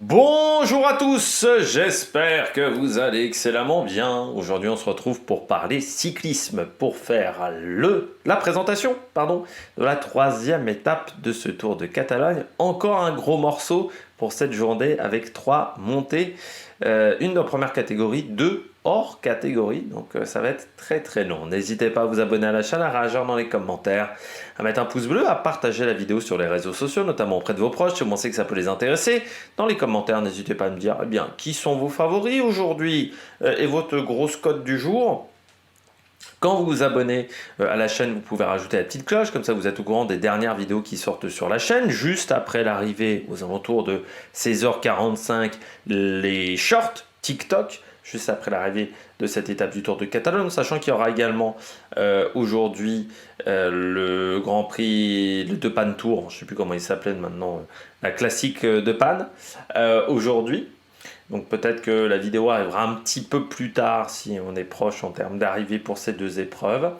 Bonjour à tous, j'espère que vous allez excellemment bien. Aujourd'hui on se retrouve pour parler cyclisme, pour faire la présentation de la troisième étape de ce Tour de Catalogne. Encore un gros morceau pour cette journée avec 3 montées, une de première catégorie, 2 hors catégorie, donc ça va être très long. N'hésitez pas à vous abonner à la chaîne, à réagir dans les commentaires, à mettre un pouce bleu, à partager la vidéo sur les réseaux sociaux, notamment auprès de vos proches si vous pensez que ça peut les intéresser. Dans les commentaires, n'hésitez pas à me dire qui sont vos favoris aujourd'hui et votre grosse cote du jour. Quand vous vous abonnez à la chaîne, vous pouvez rajouter la petite cloche, comme ça vous êtes au courant des dernières vidéos qui sortent sur la chaîne. Juste après l'arrivée, aux alentours de 16h45, les shorts TikTok, juste après l'arrivée de cette étape du Tour de Catalogne, sachant qu'il y aura également aujourd'hui le Grand Prix de Panne Tour, je ne sais plus comment il s'appelait maintenant, la classique de Panne, aujourd'hui. Donc peut-être que la vidéo arrivera un petit peu plus tard si on est proche en termes d'arrivée pour ces deux épreuves.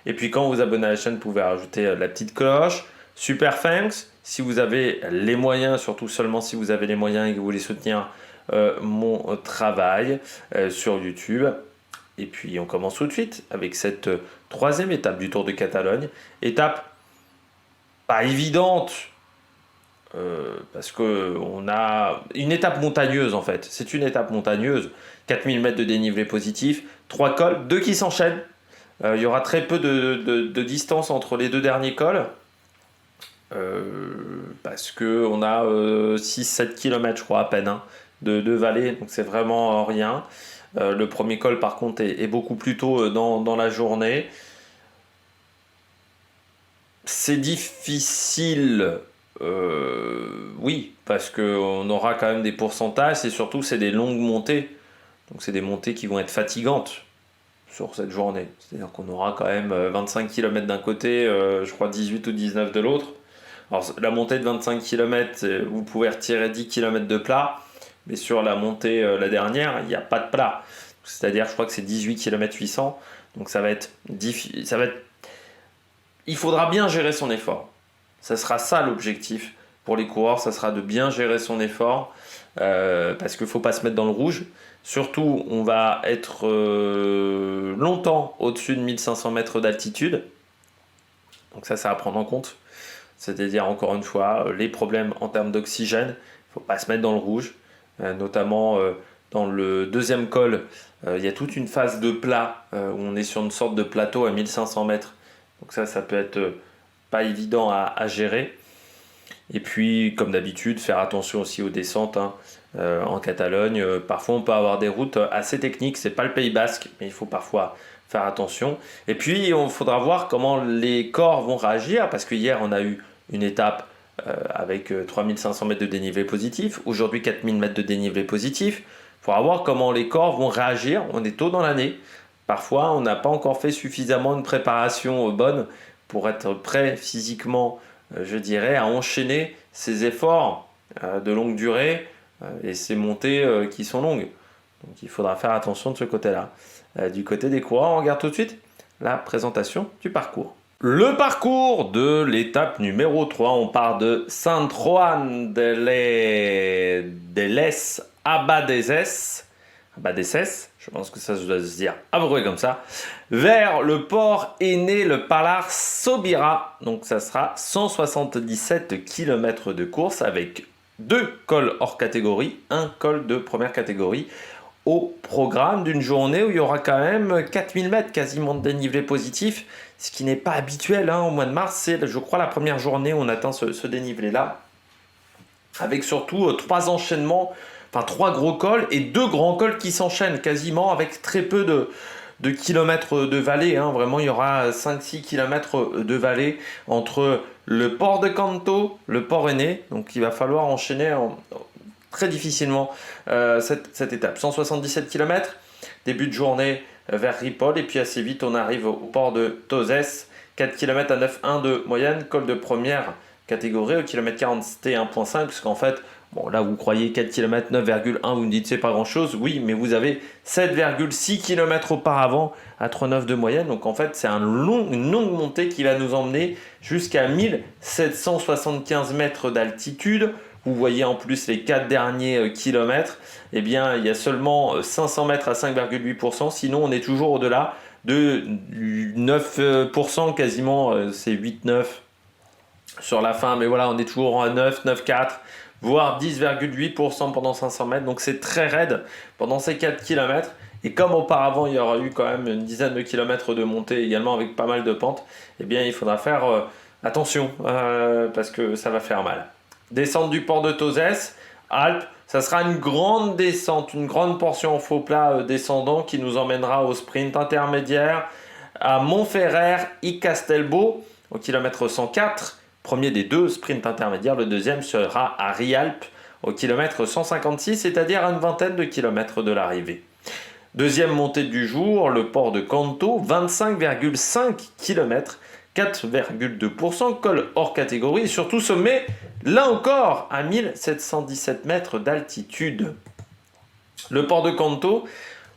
Et puis quand vous vous abonnez à la chaîne, vous pouvez rajouter la petite cloche. Super thanks. Si vous avez les moyens, surtout seulement si vous avez les moyens et que vous voulez soutenir mon travail sur YouTube. Et puis on commence tout de suite avec cette troisième étape du Tour de Catalogne. Étape pas évidente, parce qu'on a une étape montagneuse en fait. C'est une étape montagneuse, 4000 mètres de dénivelé positif, 3 cols, 2 qui s'enchaînent. Il y aura très peu de distance entre les 2 derniers cols. Parce qu'on a 6-7 km je crois à peine de vallée, donc c'est vraiment rien. Le premier col par contre est beaucoup plus tôt dans la journée. C'est difficile. Oui, parce qu'on aura quand même des pourcentages et surtout c'est des longues montées. Donc c'est des montées qui vont être fatigantes sur cette journée. C'est-à-dire qu'on aura quand même 25 km d'un côté, je crois 18 ou 19 de l'autre. Alors la montée de 25 km, vous pouvez retirer 10 km de plat, mais sur la montée, la dernière, il n'y a pas de plat. C'est-à-dire je crois que c'est 18 km 800. Donc ça va être difficile. Il faudra bien gérer son effort. Ça sera ça l'objectif pour les coureurs, ça sera de bien gérer son effort parce qu'il ne faut pas se mettre dans le rouge. Surtout, on va être longtemps au-dessus de 1500 mètres d'altitude. Donc ça à prendre en compte. C'est-à-dire, encore une fois, les problèmes en termes d'oxygène. Il ne faut pas se mettre dans le rouge. Notamment dans le deuxième col, il y a toute une phase de plat où on est sur une sorte de plateau à 1500 mètres. Donc ça peut être pas évident à gérer. Et puis, comme d'habitude, faire attention aussi aux descentes en Catalogne. Parfois, on peut avoir des routes assez techniques. C'est pas le Pays Basque, mais il faut parfois faire attention. Et puis, il faudra voir comment les corps vont réagir, parce que hier, on a eu une étape avec 3500 mètres de dénivelé positif. Aujourd'hui, 4000 mètres de dénivelé positif. Il faudra voir comment les corps vont réagir. On est tôt dans l'année. Parfois, on n'a pas encore fait suffisamment de préparation bonne pour être prêt physiquement, je dirais, à enchaîner ces efforts de longue durée et ces montées qui sont longues. Donc il faudra faire attention de ce côté-là. Du côté des coureurs, on regarde tout de suite la présentation du parcours. Le parcours de l'étape numéro 3, on part de San Juan de les Abadeses, je pense que ça doit se dire à peu près comme ça, vers le port aîné, le Palar Sobirà. Donc ça sera 177 km de course avec 2 cols hors catégorie, un col de première catégorie au programme d'une journée où il y aura quand même 4000 mètres quasiment de dénivelé positif, ce qui n'est pas habituel au mois de mars. C'est, je crois, la première journée où on atteint ce dénivelé-là, avec surtout 3 enchaînements, enfin 3 gros cols et 2 grands cols qui s'enchaînent quasiment avec très peu de kilomètres de vallée. Vraiment, il y aura 5-6 km de vallée entre le port de Canto, le port aîné. Donc il va falloir enchaîner très difficilement cette étape. 177 km, début de journée vers Ripoll, et puis assez vite on arrive au port de Tozes, 4 km à 9,1 de moyenne, col de première catégorie au kilomètre 41,5, puisqu'en fait, bon là vous croyez 4 km 9,1, vous me dites c'est pas grand chose, oui, mais vous avez 7,6 km auparavant à 3,9 de moyenne, donc en fait c'est une longue montée qui va nous emmener jusqu'à 1775 mètres d'altitude, vous voyez en plus les 4 derniers kilomètres, eh bien il y a seulement 500 mètres à 5,8%, sinon on est toujours au-delà de 9%, quasiment c'est 8-9 sur la fin, mais voilà, on est toujours à 9, 9,4, voire 10,8% pendant 500 mètres, donc c'est très raide pendant ces 4 km. Et comme auparavant, il y aura eu quand même une dizaine de kilomètres de montée également avec pas mal de pentes, eh bien il faudra faire attention parce que ça va faire mal. Descente du port de Tozès, Alpes, ça sera une grande descente, une grande portion en faux plat descendant qui nous emmènera au sprint intermédiaire à Montferrer y Castelbau au kilomètre 104. Premier des deux sprints intermédiaires, le deuxième sera à Rialpes au kilomètre 156, c'est-à-dire à une vingtaine de kilomètres de l'arrivée. Deuxième montée du jour, le port de Canto, 25,5 km, 4,2%, col hors catégorie et surtout sommet, là encore, à 1717 mètres d'altitude. Le port de Canto,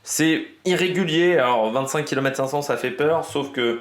c'est irrégulier, alors 25 km 500 ça fait peur, sauf que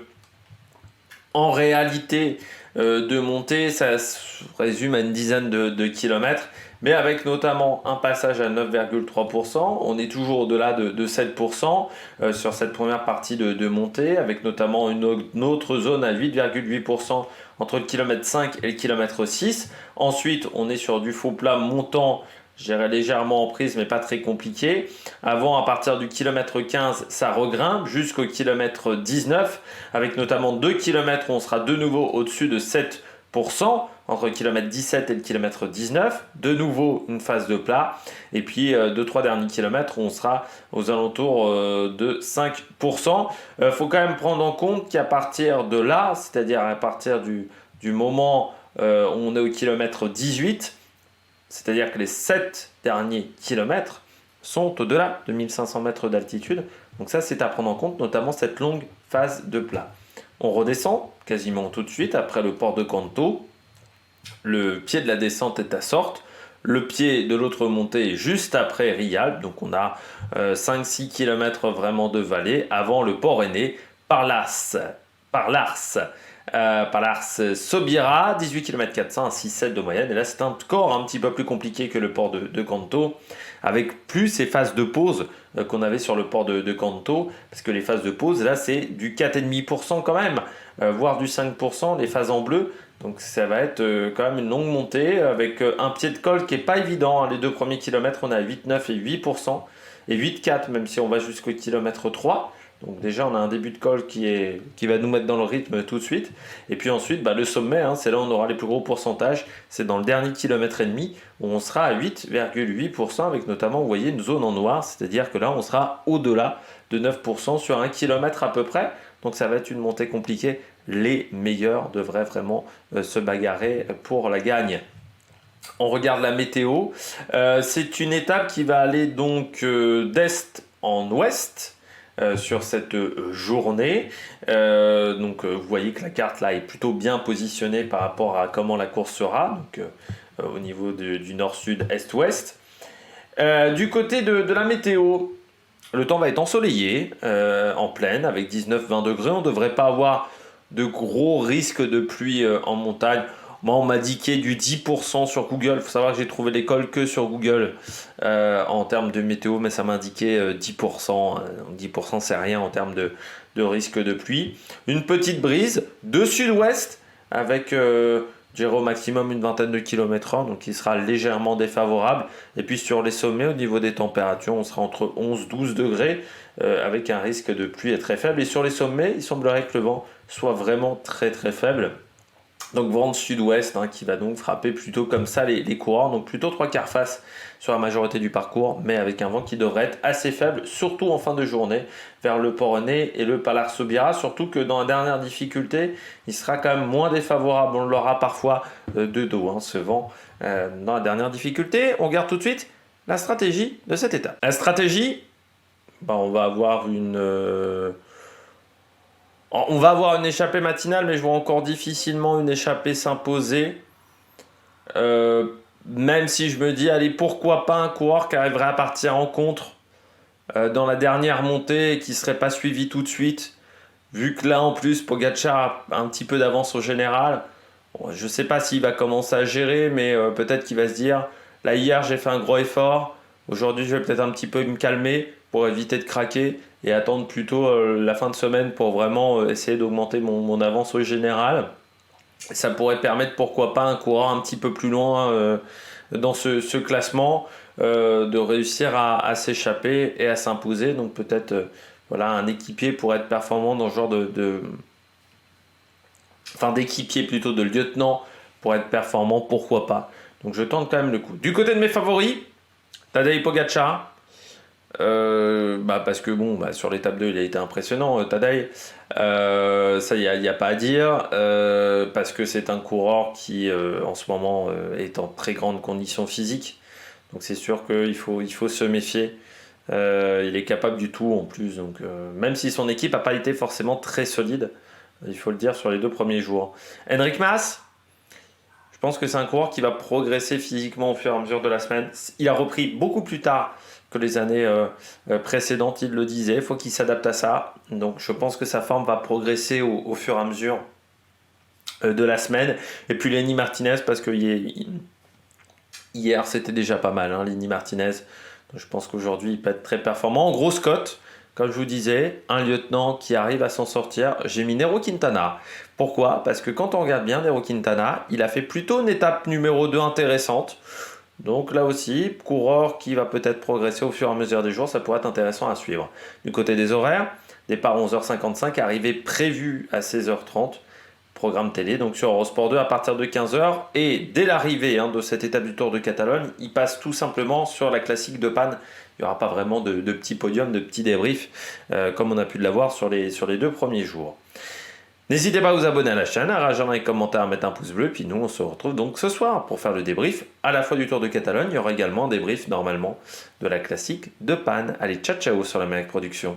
en réalité de montée, ça se résume à une dizaine de kilomètres, mais avec notamment un passage à 9,3%, on est toujours au-delà de 7% sur cette première partie de montée, avec notamment une autre zone à 8,8% entre le kilomètre 5 et le kilomètre 6. Ensuite, on est sur du faux plat montant, je dirais légèrement en prise, mais pas très compliqué. Avant, à partir du kilomètre 15, ça regrimpe jusqu'au kilomètre 19, avec notamment 2 km où on sera de nouveau au-dessus de 7%, entre le kilomètre 17 et le kilomètre 19. De nouveau, une phase de plat. Et puis, 2-3 derniers kilomètres où on sera aux alentours de 5%. Faut quand même prendre en compte qu'à partir de là, c'est-à-dire à partir du moment où on est au kilomètre 18, c'est-à-dire que les 7 derniers kilomètres sont au-delà de 1500 mètres d'altitude. Donc ça, c'est à prendre en compte, notamment cette longue phase de plat. On redescend quasiment tout de suite après le port de Canto. Le pied de la descente est à Sorte. Le pied de l'autre montée est juste après Rialpes. Donc on a 5-6 km vraiment de vallée avant le port aîné par Lars. Sobira, 18 km 400 à 6,7 de moyenne. Et là, c'est encore un petit peu plus compliqué que le port de Canto, avec plus ces phases de pause qu'on avait sur le port de Canto, parce que les phases de pause, là, c'est du 4,5% quand même, voire du 5%, les phases en bleu. Donc ça va être quand même une longue montée, avec un pied de col qui n'est pas évident. Hein. Les deux premiers kilomètres, on est à 8,9 et 8%, et 8,4 même si on va jusqu'au kilomètre 3. Donc déjà, on a un début de col qui va nous mettre dans le rythme tout de suite. Et puis ensuite, le sommet, hein, c'est là où on aura les plus gros pourcentages. C'est dans le dernier kilomètre et demi où on sera à 8,8% avec notamment, vous voyez, une zone en noir. C'est-à-dire que là, on sera au-delà de 9% sur 1 kilomètre à peu près. Donc ça va être une montée compliquée. Les meilleurs devraient vraiment se bagarrer pour la gagne. On regarde la météo. C'est une étape qui va aller donc d'est en ouest. Sur cette journée. Vous voyez que la carte là est plutôt bien positionnée par rapport à comment la course sera, donc au niveau du nord-sud, est-ouest. Du côté de la météo, le temps va être ensoleillé, en pleine, avec 19-20 degrés. On ne devrait pas avoir de gros risques de pluie en montagne. Moi, on m'a indiqué du 10% sur Google. Il faut savoir que j'ai trouvé l'école que sur Google en termes de météo, mais ça m'a indiqué 10%. 10%, c'est rien en termes de risque de pluie. Une petite brise de sud-ouest avec au maximum une vingtaine de km/h, donc qui sera légèrement défavorable. Et puis sur les sommets, au niveau des températures, on sera entre 11-12 degrés avec un risque de pluie très faible. Et sur les sommets, il semblerait que le vent soit vraiment très très faible. Donc vent de sud-ouest qui va donc frapper plutôt comme ça les coureurs, donc plutôt 3/4 face sur la majorité du parcours, mais avec un vent qui devrait être assez faible, surtout en fin de journée, vers le Port-Aîné et le Palar Sobira, surtout que dans la dernière difficulté, il sera quand même moins défavorable, on l'aura parfois de dos, ce vent dans la dernière difficulté. On regarde tout de suite la stratégie de cette étape. La stratégie, on va avoir on va avoir une échappée matinale, mais je vois encore difficilement une échappée s'imposer. Même si je me dis, allez, pourquoi pas un coureur qui arriverait à partir en contre dans la dernière montée et qui ne serait pas suivi tout de suite. Vu que là, en plus, Pogacar a un petit peu d'avance au général, Bon, je ne sais pas s'il va commencer à gérer, mais peut-être qu'il va se dire, là hier j'ai fait un gros effort, aujourd'hui je vais peut-être un petit peu me calmer pour éviter de craquer et attendre plutôt la fin de semaine pour vraiment essayer d'augmenter mon avance au général. Ça pourrait permettre, pourquoi pas, un coureur un petit peu plus loin dans ce classement, de réussir à s'échapper et à s'imposer. Donc peut-être voilà, un équipier pour être performant dans ce genre enfin d'équipier plutôt, de lieutenant pour être performant, pourquoi pas. Donc je tente quand même le coup. Du côté de mes favoris, Tadej Pogacar. Parce que sur l'étape 2 il a été impressionnant, Tadej. Ça il n'y a pas à dire, parce que c'est un coureur qui en ce moment est en très grande condition physique, donc c'est sûr qu'il faut se méfier. Il est capable du tout en plus, donc même si son équipe n'a pas été forcément très solide, il faut le dire, sur les 2 premiers jours. Enric Mas, je pense que c'est un coureur qui va progresser physiquement au fur et à mesure de la semaine. Il a repris beaucoup plus tard que les années précédentes, il le disait. Il faut qu'il s'adapte à ça. Donc je pense que sa forme va progresser au fur et à mesure de la semaine. Et puis Lenny Martinez, parce que hier c'était déjà pas mal, hein, Lenny Martinez. Donc, je pense qu'aujourd'hui il peut être très performant. En gros, Scott, comme je vous disais, un lieutenant qui arrive à s'en sortir. J'ai mis Nairo Quintana. Pourquoi? Parce que quand on regarde bien Nairo Quintana, il a fait plutôt une étape numéro 2 intéressante. Donc là aussi, coureur qui va peut-être progresser au fur et à mesure des jours, ça pourrait être intéressant à suivre. Du côté des horaires, départ 11h55, arrivée prévue à 16h30, programme télé, donc sur Eurosport 2 à partir de 15h. Et dès l'arrivée de cette étape du Tour de Catalogne, il passe tout simplement sur la classique de Panne. Il n'y aura pas vraiment de petits podiums, de petits débriefs, comme on a pu l'avoir sur les 2 premiers jours. N'hésitez pas à vous abonner à la chaîne, à réagir dans les commentaires, à mettre un pouce bleu. Puis nous, on se retrouve donc ce soir pour faire le débrief à la fois du Tour de Catalogne. Il y aura également un débrief normalement de la classique de Panne. Allez, ciao ciao sur la Mélec Production.